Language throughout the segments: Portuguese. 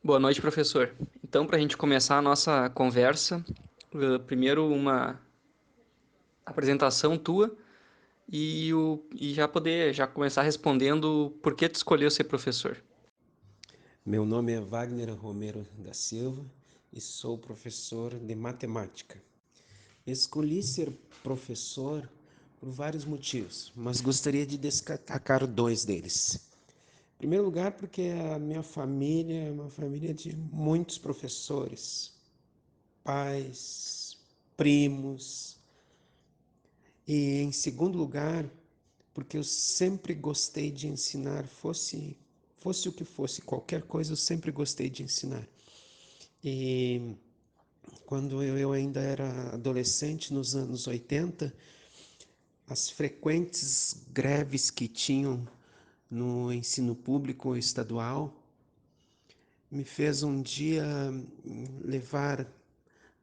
Boa noite, professor. Então, para a gente começar a nossa conversa, primeiro uma apresentação tua e já poder já começar respondendo por que tu escolheu ser professor. Meu nome é Wagner Romero da Silva e sou professor de matemática. Escolhi ser professor por vários motivos, mas gostaria de destacar dois deles. Em primeiro lugar, porque a minha família é uma família de muitos professores, pais, primos. E em segundo lugar, porque eu sempre gostei de ensinar, fosse o que fosse, qualquer coisa, eu sempre gostei de ensinar. E quando eu ainda era adolescente, nos anos 80, as frequentes greves que tinham no ensino público estadual me fez um dia levar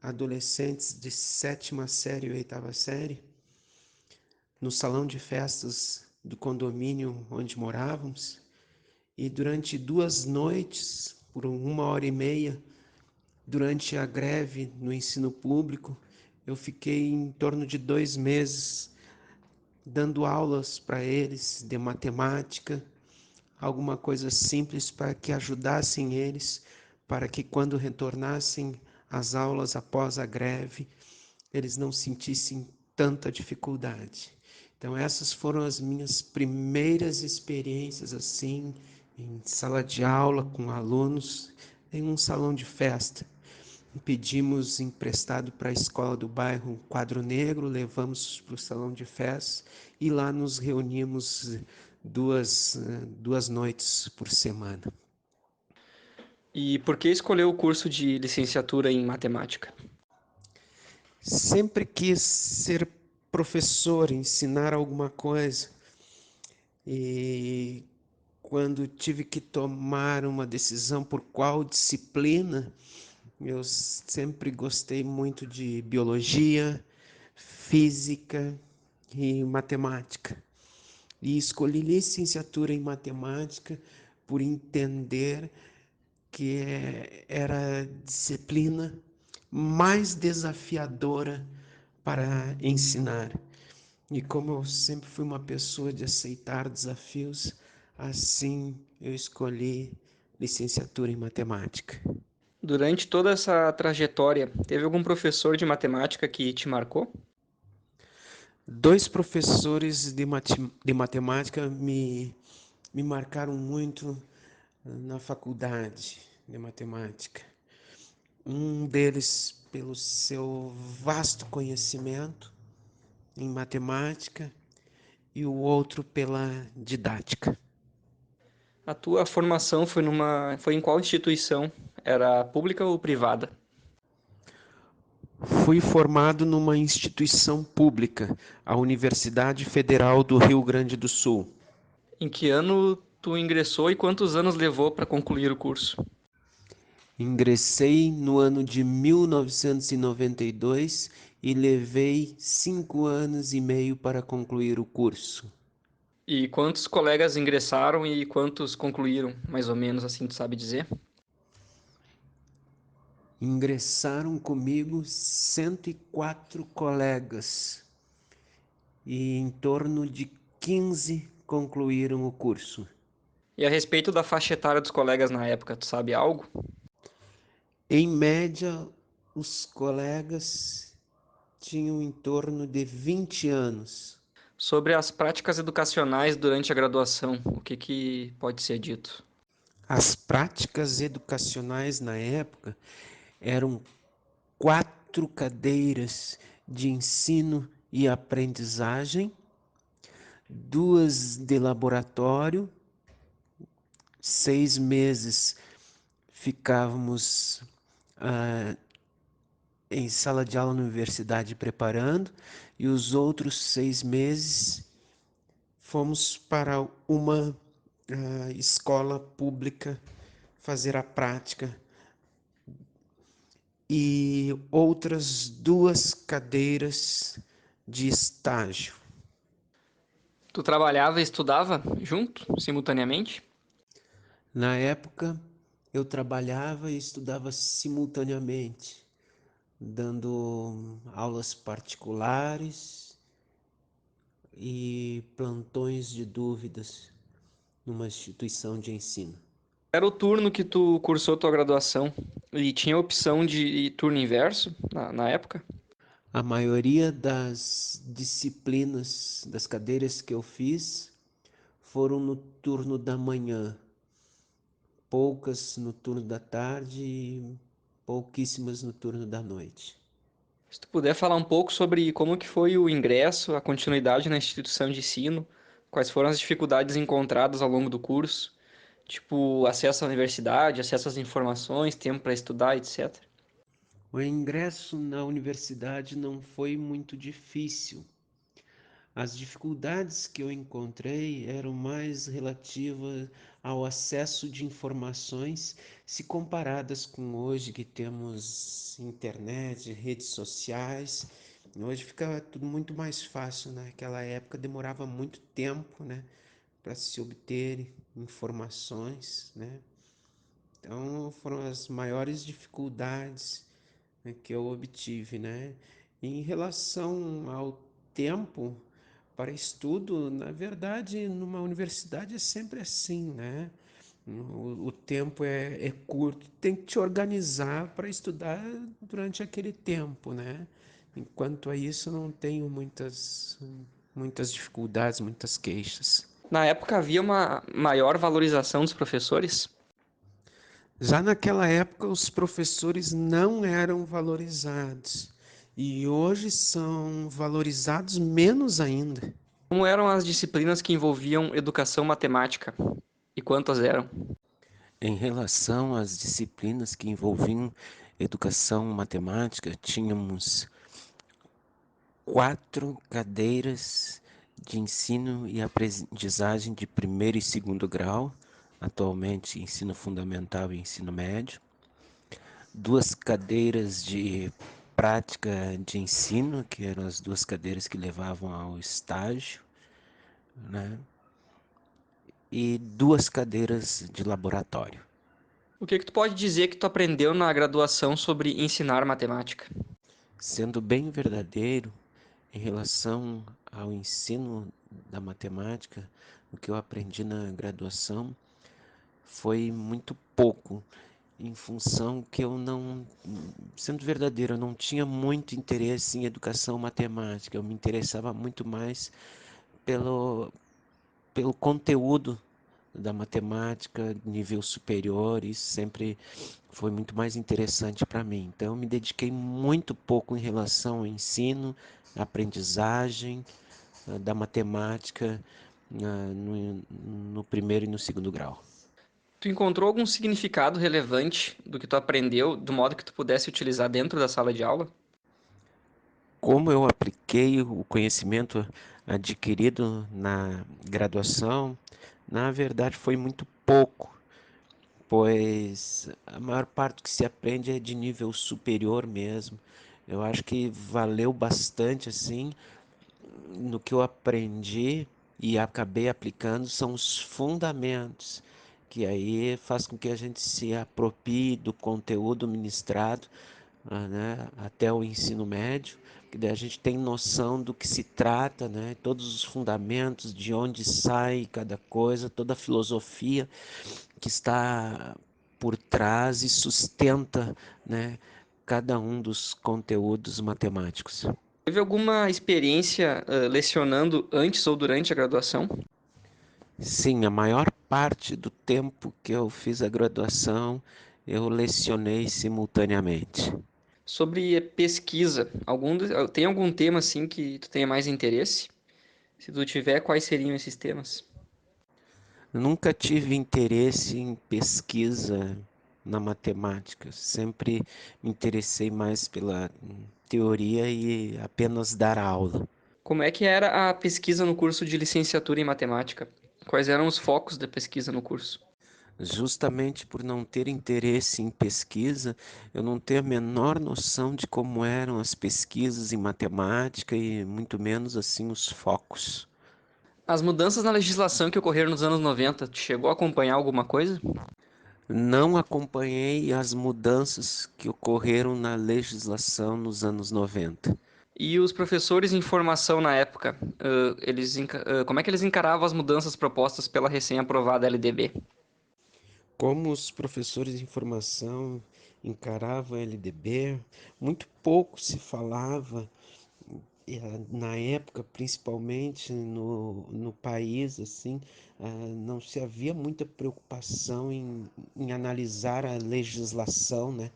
adolescentes de sétima série e oitava série no salão de festas do condomínio onde morávamos, e durante 2 noites, por 1 hora e meia, durante a greve no ensino público, eu fiquei em torno de 2 meses dando aulas para eles de matemática, alguma coisa simples para que ajudassem eles, para que quando retornassem às aulas após a greve, eles não sentissem tanta dificuldade. Então essas foram as minhas primeiras experiências assim, em sala de aula com alunos, em um salão de festa. Pedimos emprestado para a escola do bairro um quadro negro, levamos para o salão de festa e lá nos reunimos duas noites por semana. E por que escolheu o curso de licenciatura em matemática? Sempre quis ser professor, ensinar alguma coisa. E quando tive que tomar uma decisão por qual disciplina, eu sempre gostei muito de biologia, física e matemática. E escolhi licenciatura em matemática por entender que era a disciplina mais desafiadora para ensinar. E como eu sempre fui uma pessoa de aceitar desafios, assim eu escolhi licenciatura em matemática. Durante toda essa trajetória, teve algum professor de matemática que te marcou? Dois professores de matemática me marcaram muito na faculdade de matemática. Um deles pelo seu vasto conhecimento em matemática e o outro pela didática. A tua formação foi em qual instituição? Era pública ou privada? Fui formado numa instituição pública, a Universidade Federal do Rio Grande do Sul. Em que ano tu ingressou e quantos anos levou para concluir o curso? Ingressei no ano de 1992 e levei 5 anos e meio para concluir o curso. E quantos colegas ingressaram e quantos concluíram, mais ou menos assim, tu sabe dizer? Ingressaram comigo 104 colegas e em torno de 15 concluíram o curso. E a respeito da faixa etária dos colegas na época, tu sabe algo? Em média, os colegas tinham em torno de 20 anos. Sobre as práticas educacionais durante a graduação, o que pode ser dito? As práticas educacionais na época eram 4 cadeiras de ensino e aprendizagem, 2 de laboratório, 6 meses ficávamos em sala de aula na universidade preparando, e os outros 6 meses fomos para uma escola pública fazer a prática, e outras 2 cadeiras de estágio. Tu trabalhava e estudava junto, simultaneamente? Na época, Eu trabalhava e estudava simultaneamente, dando aulas particulares e plantões de dúvidas numa instituição de ensino. Era o turno que tu cursou tua graduação e tinha a opção de turno inverso na época? A maioria das disciplinas, das cadeiras que eu fiz, foram no turno da manhã, poucas no turno da tarde e pouquíssimas no turno da noite. Se tu puder falar um pouco sobre como que foi o ingresso, a continuidade na instituição de ensino, quais foram as dificuldades encontradas ao longo do curso, tipo acesso à universidade, acesso às informações, tempo para estudar, etc. O ingresso na universidade não foi muito difícil. As dificuldades que eu encontrei eram mais relativas ao acesso de informações, se comparadas com hoje que temos internet, redes sociais. Hoje fica tudo muito mais fácil, né? Naquela época demorava muito tempo, né, para se obter informações, né? Então foram as maiores dificuldades, né, que eu obtive, né? Em relação ao tempo para estudo, na verdade, numa universidade é sempre assim, né? O tempo é curto, tem que te organizar para estudar durante aquele tempo, né? Enquanto a isso, não tenho muitas dificuldades, muitas queixas. Na época havia uma maior valorização dos professores. Já naquela época, os professores não eram valorizados e hoje são valorizados menos ainda. Como eram as disciplinas que envolviam educação matemática e quantas eram? Em relação às disciplinas que envolviam educação matemática, tínhamos 4 cadeiras de ensino e aprendizagem de primeiro e segundo grau, atualmente ensino fundamental e ensino médio, 2 cadeiras de prática de ensino, que eram as 2 cadeiras que levavam ao estágio, né? E 2 cadeiras de laboratório. O que que tu pode dizer que tu aprendeu na graduação sobre ensinar matemática? Sendo bem verdadeiro, em relação ao ensino da matemática, o que eu aprendi na graduação foi muito pouco, em função que eu não, sendo verdadeiro, eu não tinha muito interesse em educação matemática, eu me interessava muito mais pelo, pelo conteúdo da matemática, nível superior, isso sempre foi muito mais interessante para mim. Então, eu me dediquei muito pouco em relação ao ensino, aprendizagem da matemática no primeiro e no segundo grau. Tu encontrou algum significado relevante do que tu aprendeu, do modo que tu pudesse utilizar dentro da sala de aula? Como eu apliquei o conhecimento adquirido na graduação, na verdade foi muito pouco, pois a maior parte que se aprende é de nível superior mesmo. Eu acho que valeu bastante assim no que eu aprendi e acabei aplicando são os fundamentos, que aí faz com que a gente se aproprie do conteúdo ministrado, né, até o ensino médio, que daí a gente tem noção do que se trata, né, todos os fundamentos, de onde sai cada coisa, toda a filosofia que está por trás e sustenta, né, cada um dos conteúdos matemáticos. Teve alguma experiência lecionando antes ou durante a graduação? Sim, a maior parte do tempo que eu fiz a graduação, eu lecionei simultaneamente. Sobre pesquisa, tem algum tema assim que tu tenha mais interesse? Se tu tiver, quais seriam esses temas? Nunca tive interesse em pesquisa na matemática, sempre me interessei mais pela teoria e apenas dar aula. Como é que era a pesquisa no curso de licenciatura em matemática? Quais eram os focos da pesquisa no curso? Justamente por não ter interesse em pesquisa, eu não tenho a menor noção de como eram as pesquisas em matemática e muito menos assim os focos. As mudanças na legislação que ocorreram nos anos 90, tu chegou a acompanhar alguma coisa? Não acompanhei as mudanças que ocorreram na legislação nos anos 90. E os professores em formação na época, como é que eles encaravam as mudanças propostas pela recém-aprovada LDB? Como os professores de formação encaravam a LDB, muito pouco se falava, na época, principalmente no país, assim, não se havia muita preocupação em analisar a legislação, né,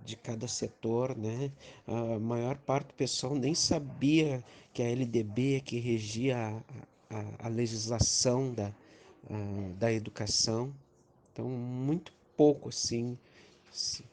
de cada setor, né? A maior parte do pessoal nem sabia que a LDB é que regia a legislação da educação. Então, muito pouco assim se,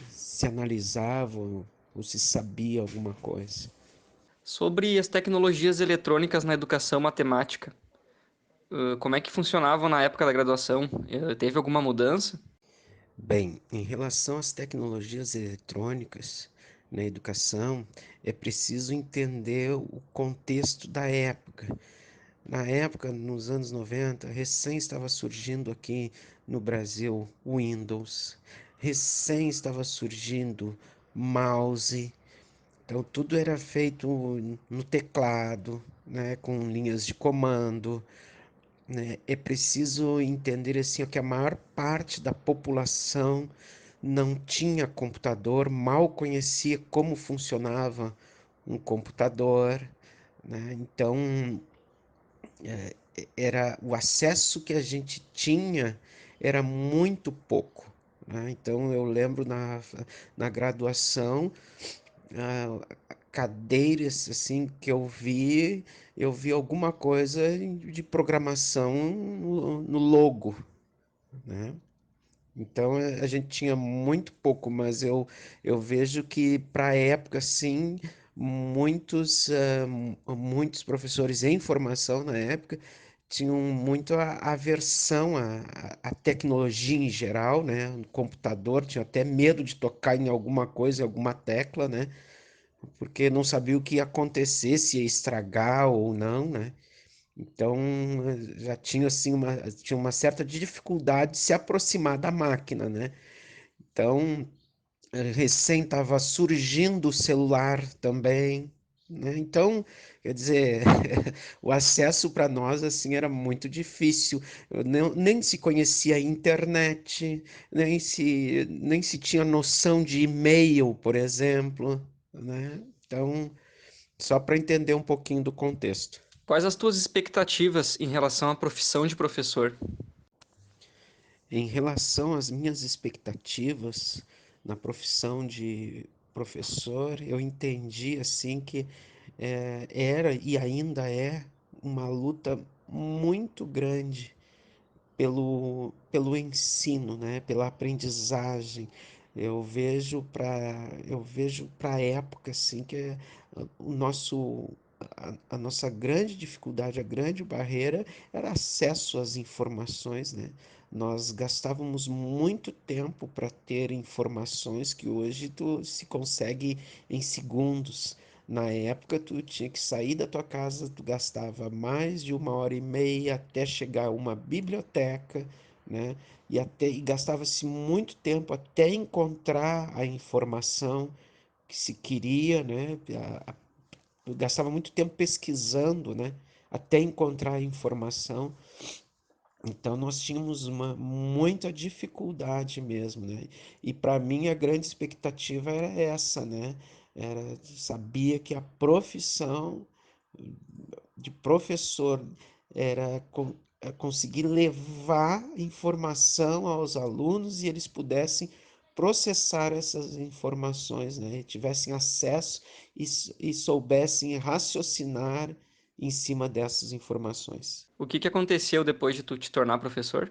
se analisava ou se sabia alguma coisa. Sobre as tecnologias eletrônicas na educação matemática, como é que funcionavam na época da graduação? Teve alguma mudança? Bem, em relação às tecnologias eletrônicas na educação, é preciso entender o contexto da época. Na época, nos anos 90, recém estava surgindo aqui no Brasil o Windows, recém estava surgindo mouse, então tudo era feito no teclado, né, com linhas de comando, né? É preciso entender assim que a maior parte da população não tinha computador, mal conhecia como funcionava um computador, né? Então era o acesso que a gente tinha era muito pouco, né? Então eu lembro na graduação, cadeiras assim que eu vi alguma coisa de programação no logo, né? Então a gente tinha muito pouco, mas eu vejo que para a época, sim, muitos professores em formação na época tinham muito aversão à tecnologia em geral, né? No computador, tinha até medo de tocar em alguma coisa, em alguma tecla, né? Porque não sabia o que ia acontecer, se ia estragar ou não, né? Então já tinha assim tinha uma certa dificuldade de se aproximar da máquina, né? Então recém estava surgindo o celular também, né? Então, quer dizer, o acesso para nós assim era muito difícil. Nem se conhecia a internet, nem se tinha noção de e-mail, por exemplo, né? Então, só para entender um pouquinho do contexto. Quais as tuas expectativas em relação à profissão de professor? Em relação às minhas expectativas na profissão de professor, eu entendi assim que era e ainda é uma luta muito grande pelo ensino, né? Pela aprendizagem. Eu vejo para a época assim que o nosso a nossa grande dificuldade, a grande barreira era acesso às informações, né? Nós gastávamos muito tempo para ter informações que hoje tu se consegue em segundos. Na época, tu tinha que sair da tua casa, tu gastava mais de 1 hora e meia até chegar a uma biblioteca, né? E gastava-se muito tempo até encontrar a informação que se queria, né? Eu gastava muito tempo pesquisando, né? Até encontrar a informação. Então nós tínhamos muita dificuldade mesmo, né? E para mim a grande expectativa era essa, né? Sabia que a profissão de professor era conseguir levar informação aos alunos e eles pudessem processar essas informações, né? E tivessem acesso e soubessem raciocinar em cima dessas informações. O que que aconteceu depois de tu te tornar professor?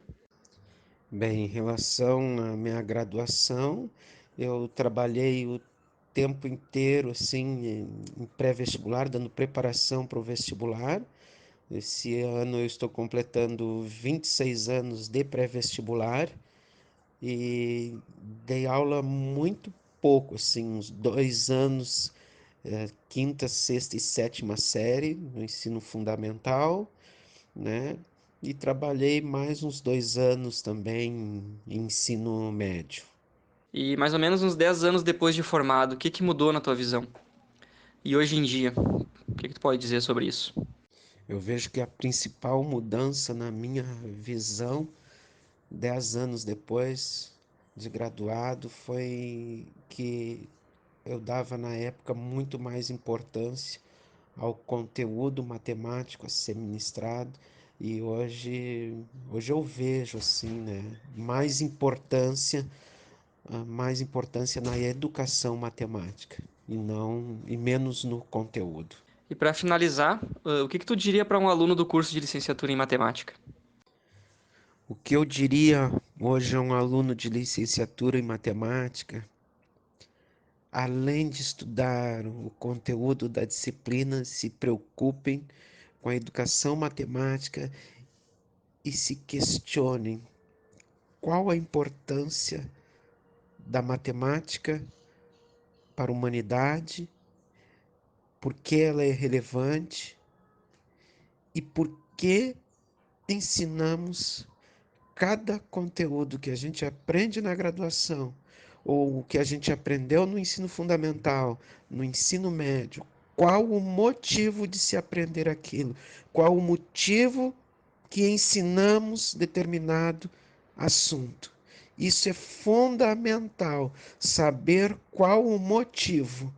Bem, em relação à minha graduação, eu trabalhei o tempo inteiro assim em pré-vestibular, dando preparação para o vestibular. Esse ano eu estou completando 26 anos de pré-vestibular e dei aula muito pouco, assim, uns 2 anos, quinta, sexta e sétima série no ensino fundamental, né? e trabalhei mais uns 2 anos também em ensino médio. E mais ou menos uns 10 anos depois de formado, o que que mudou na tua visão? E hoje em dia, o que que tu pode dizer sobre isso? Eu vejo que a principal mudança na minha visão, 10 anos depois de graduado, foi que eu dava na época muito mais importância ao conteúdo matemático a ser ministrado e hoje eu vejo assim, né, mais importância na educação matemática e menos no conteúdo. E para finalizar, o que que tu diria para um aluno do curso de licenciatura em matemática? O que eu diria hoje a um aluno de licenciatura em matemática, além de estudar o conteúdo da disciplina, se preocupem com a educação matemática e se questionem qual a importância da matemática para a humanidade, por que ela é relevante e por que ensinamos cada conteúdo que a gente aprende na graduação ou que a gente aprendeu no ensino fundamental, no ensino médio, qual o motivo de se aprender aquilo? Qual o motivo que ensinamos determinado assunto? Isso é fundamental, saber qual o motivo